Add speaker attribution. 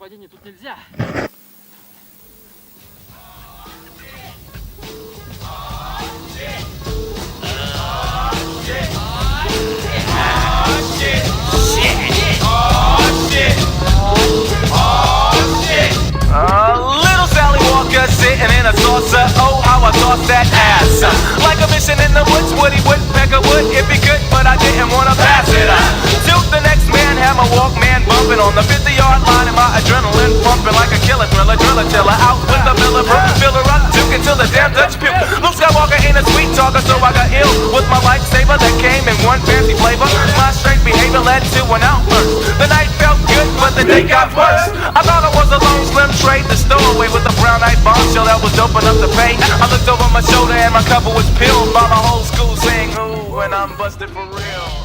Speaker 1: падений тут нельзя.
Speaker 2: Little Sally Walker sitting in a saucer. Oh, how I tossed that ass. Like a mission in the woods, Woody Woodpecker would if he could, but I didn't wanna pass it. Till the next man had my Walkman bumping on the 50-yard line and my adrenaline pumping like a killer thriller, driller tiller. Out with the Miller, filler up, took it till the damn Dutch puke. Luke Skywalker ain't a sweet talker, so I got ill with my lightsaber that came in one fancy flavor. My strange behavior led to an outburst. The night felt good, but the day got worse. I thought I was a lone slim trade the stowaway with a brown-eyed bombshell that was open up the pay. I looked over my shoulder and my cover was peeled by my whole school saying, ooh, when I'm busted for real.